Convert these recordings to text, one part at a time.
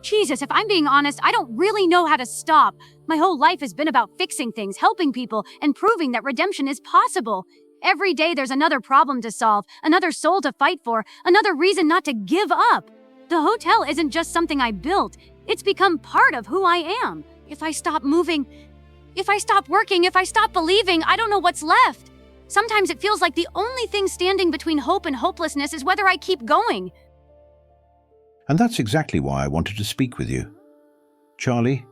Jesus, if I'm being honest, I don't really know how to stop. My whole life has been about fixing things, helping people, and proving that redemption is possible. Every day there's another problem to solve, another soul to fight for, another reason not to give up. The hotel isn't just something I built. It's become part of who I am. If I stop moving, if I stop working, if I stop believing, I don't know what's left. Sometimes it feels like the only thing standing between hope and hopelessness is whether I keep going. And that's exactly why I wanted to speak with you. Charlie,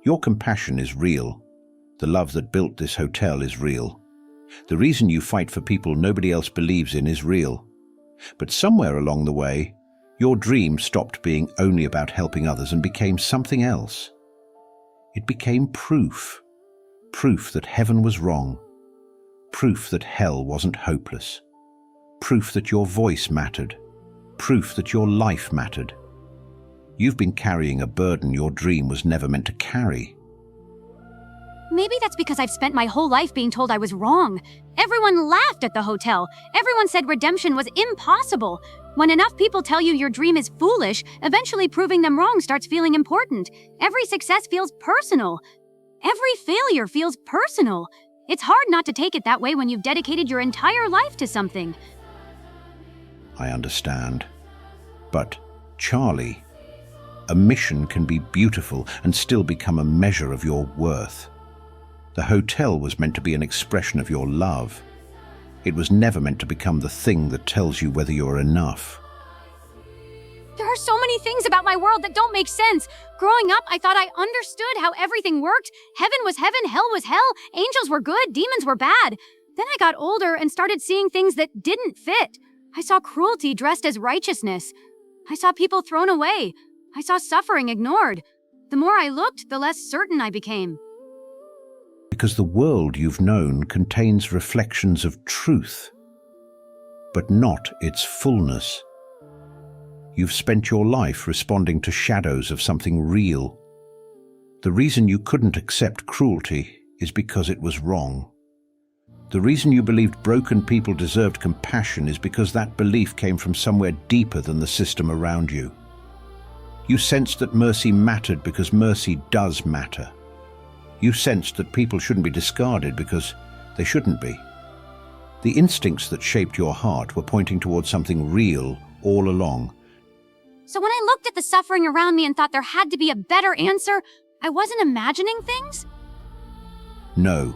your compassion is real. The love that built this hotel is real. The reason you fight for people nobody else believes in is real. But somewhere along the way, your dream stopped being only about helping others and became something else. It became proof. Proof that heaven was wrong. Proof that hell wasn't hopeless. Proof that your voice mattered. Proof that your life mattered. You've been carrying a burden your dream was never meant to carry. Maybe that's because I've spent my whole life being told I was wrong. Everyone laughed at the hotel. Everyone said redemption was impossible. When enough people tell you your dream is foolish, eventually proving them wrong starts feeling important. Every success feels personal. Every failure feels personal. It's hard not to take it that way when you've dedicated your entire life to something. I understand. But, Charlie, a mission can be beautiful and still become a measure of your worth. The hotel was meant to be an expression of your love. It was never meant to become the thing that tells you whether you're enough. There are so many things about my world that don't make sense. Growing up, I thought I understood how everything worked. Heaven was heaven, hell was hell, angels were good, demons were bad. Then I got older and started seeing things that didn't fit. I saw cruelty dressed as righteousness. I saw people thrown away. I saw suffering ignored. The more I looked, the less certain I became. Because the world you've known contains reflections of truth, but not its fullness. You've spent your life responding to shadows of something real. The reason you couldn't accept cruelty is because it was wrong. The reason you believed broken people deserved compassion is because that belief came from somewhere deeper than the system around you. You sensed that mercy mattered because mercy does matter. You sensed that people shouldn't be discarded because they shouldn't be. The instincts that shaped your heart were pointing towards something real all along. So when I looked at the suffering around me and thought there had to be a better answer, I wasn't imagining things? No.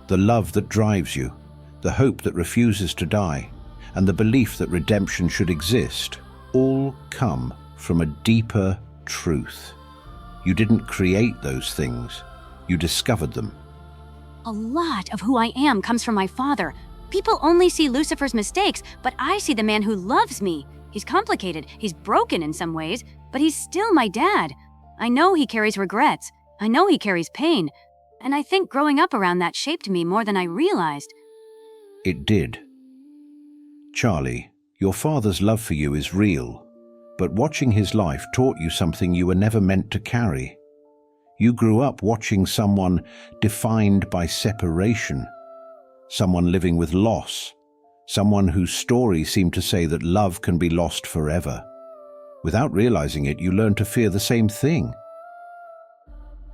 The love that drives you, the hope that refuses to die, and the belief that redemption should exist, all come from a deeper truth. You didn't create those things. You discovered them. A lot of who I am comes from my father. People only see Lucifer's mistakes, but I see the man who loves me. He's complicated, he's broken in some ways, but he's still my dad. I know he carries regrets. I know he carries pain. And I think growing up around that shaped me more than I realized. It did. Charlie, your father's love for you is real, but watching his life taught you something you were never meant to carry. You grew up watching someone defined by separation, someone living with loss, someone whose story seemed to say that love can be lost forever. Without realizing it, you learned to fear the same thing.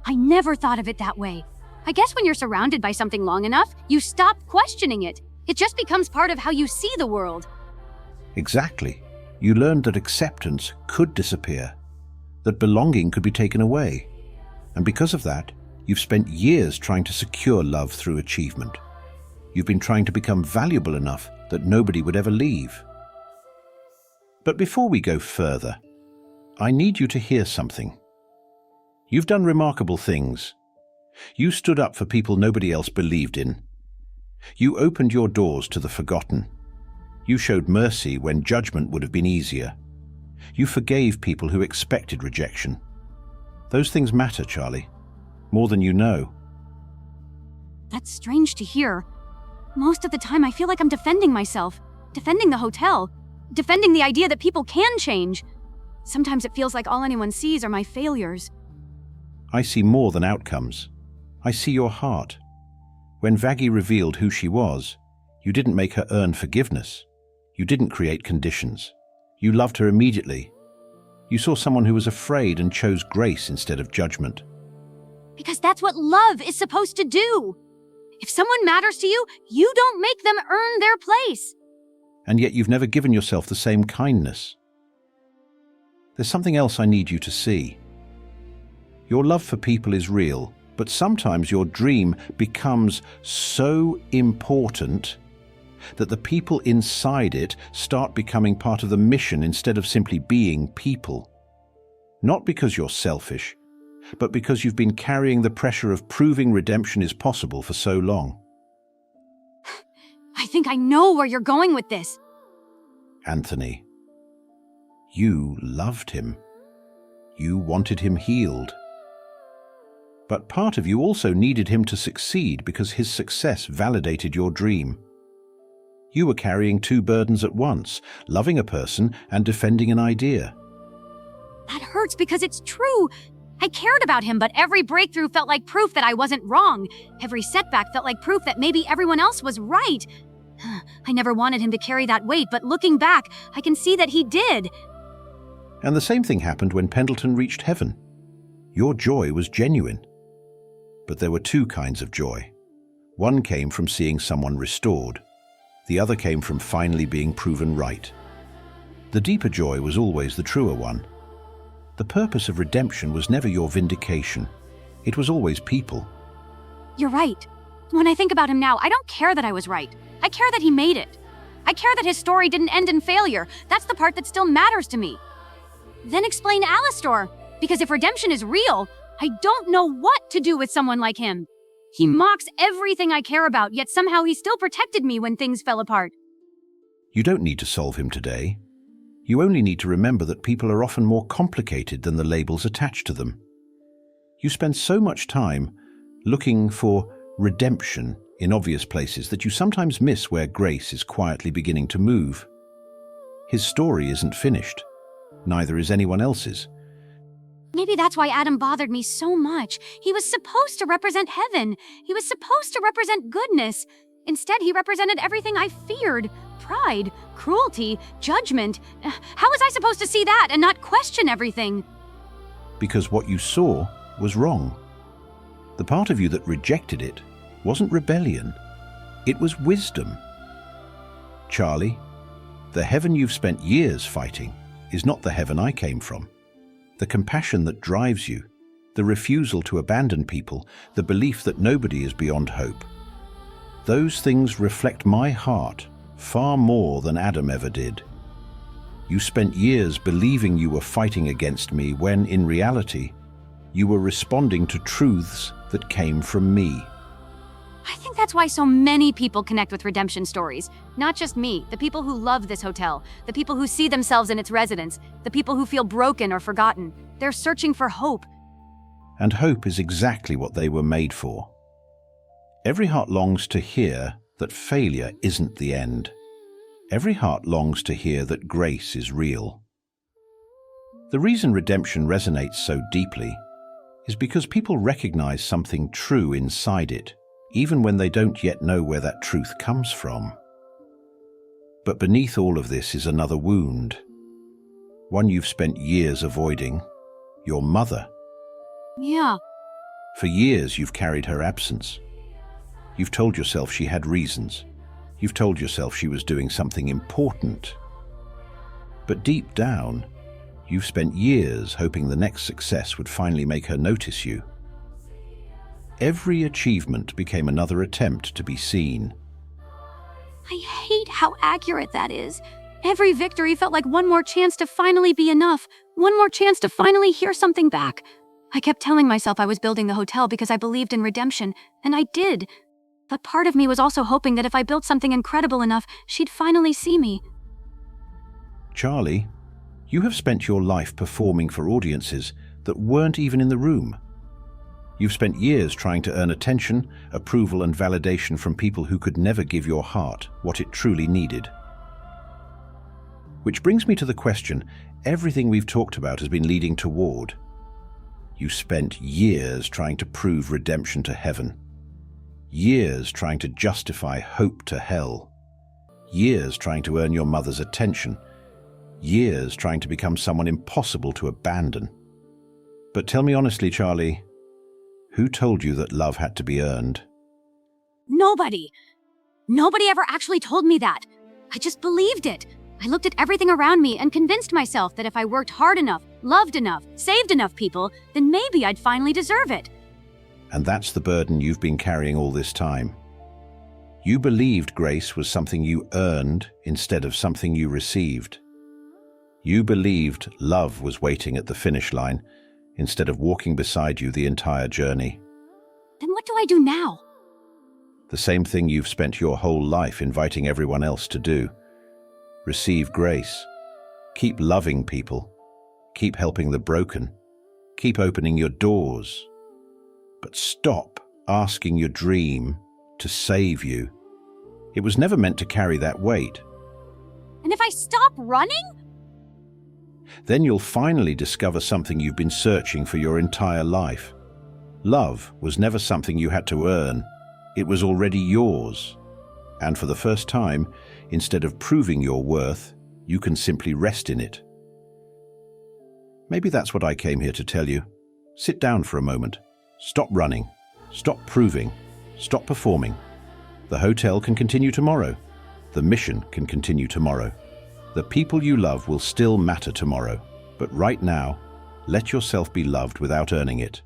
I never thought of it that way. I guess when you're surrounded by something long enough, you stop questioning it. It just becomes part of how you see the world. Exactly. You learned that acceptance could disappear, that belonging could be taken away. And because of that, you've spent years trying to secure love through achievement. You've been trying to become valuable enough that nobody would ever leave. But before we go further, I need you to hear something. You've done remarkable things. You stood up for people nobody else believed in. You opened your doors to the forgotten. You showed mercy when judgment would have been easier. You forgave people who expected rejection. Those things matter, Charlie, more than you know. That's strange to hear. Most of the time I feel like I'm defending myself, defending the hotel, defending the idea that people can change. Sometimes it feels like all anyone sees are my failures. I see more than outcomes. I see your heart. When Vaggie revealed who she was, you didn't make her earn forgiveness. You didn't create conditions. You loved her immediately. You saw someone who was afraid and chose grace instead of judgment. Because that's what love is supposed to do. If someone matters to you, you don't make them earn their place. And yet you've never given yourself the same kindness. There's something else I need you to see. Your love for people is real, but sometimes your dream becomes so important that the people inside it start becoming part of the mission instead of simply being people. Not because you're selfish, but because you've been carrying the pressure of proving redemption is possible for so long. I think I know where you're going with this. Anthony, you loved him. You wanted him healed. But part of you also needed him to succeed because his success validated your dream. You were carrying two burdens at once, loving a person and defending an idea. That hurts because it's true. I cared about him, but every breakthrough felt like proof that I wasn't wrong. Every setback felt like proof that maybe everyone else was right. I never wanted him to carry that weight, but looking back, I can see that he did. And the same thing happened when Pendleton reached heaven. Your joy was genuine. But there were two kinds of joy. One came from seeing someone restored. The other came from finally being proven right. The deeper joy was always the truer one. The purpose of redemption was never your vindication. It was always people. You're right. When I think about him now, I don't care that I was right. I care that he made it. I care that his story didn't end in failure. That's the part that still matters to me. Then explain Alastor, because if redemption is real, I don't know what to do with someone like him. He mocks everything I care about, yet somehow he still protected me when things fell apart. You don't need to solve him today. You only need to remember that people are often more complicated than the labels attached to them. You spend so much time looking for redemption in obvious places that you sometimes miss where grace is quietly beginning to move. His story isn't finished. Neither is anyone else's. Maybe that's why Adam bothered me so much. He was supposed to represent heaven. He was supposed to represent goodness. Instead, he represented everything I feared. Pride, cruelty, judgment. How was I supposed to see that and not question everything? Because what you saw was wrong. The part of you that rejected it wasn't rebellion. It was wisdom. Charlie, the heaven you've spent years fighting is not the heaven I came from. The compassion that drives you, the refusal to abandon people, the belief that nobody is beyond hope. Those things reflect my heart far more than Adam ever did. You spent years believing you were fighting against me when, in reality, you were responding to truths that came from me. I think that's why so many people connect with redemption stories. Not just me, the people who love this hotel, the people who see themselves in its residents, the people who feel broken or forgotten. They're searching for hope. And hope is exactly what they were made for. Every heart longs to hear that failure isn't the end. Every heart longs to hear that grace is real. The reason redemption resonates so deeply is because people recognize something true inside it, even when they don't yet know where that truth comes from. But beneath all of this is another wound, one you've spent years avoiding, your mother. Yeah. For years you've carried her absence. You've told yourself she had reasons. You've told yourself she was doing something important. But deep down, you've spent years hoping the next success would finally make her notice you. Every achievement became another attempt to be seen. I hate how accurate that is. Every victory felt like one more chance to finally be enough, one more chance to finally hear something back. I kept telling myself I was building the hotel because I believed in redemption, and I did. But part of me was also hoping that if I built something incredible enough, she'd finally see me. Charlie, you have spent your life performing for audiences that weren't even in the room. You've spent years trying to earn attention, approval, and validation from people who could never give your heart what it truly needed. Which brings me to the question everything we've talked about has been leading toward. You spent years trying to prove redemption to heaven. Years trying to justify hope to hell. Years trying to earn your mother's attention. years trying to become someone impossible to abandon. But tell me honestly, Charlie, who told you that love had to be earned? Nobody. Nobody ever actually told me that. I just believed it. I looked at everything around me and convinced myself that if I worked hard enough, loved enough, saved enough people, then maybe I'd finally deserve it. And that's the burden you've been carrying all this time. You believed grace was something you earned instead of something you received. You believed love was waiting at the finish line instead of walking beside you the entire journey. Then what do I do now? The same thing you've spent your whole life inviting everyone else to do. Receive grace. Keep loving people. Keep helping the broken. Keep opening your doors. But stop asking your dream to save you. It was never meant to carry that weight. And if I stop running? Then you'll finally discover something you've been searching for your entire life. Love was never something you had to earn. It was already yours. And for the first time, instead of proving your worth, you can simply rest in it. Maybe that's what I came here to tell you. Sit down for a moment. Stop running. Stop proving. Stop performing. The hotel can continue tomorrow. The mission can continue tomorrow. The people you love will still matter tomorrow. But right now, let yourself be loved without earning it.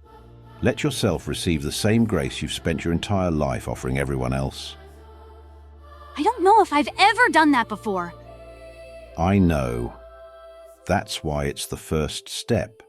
Let yourself receive the same grace you've spent your entire life offering everyone else. I don't know if I've ever done that before. I know. That's why it's the first step.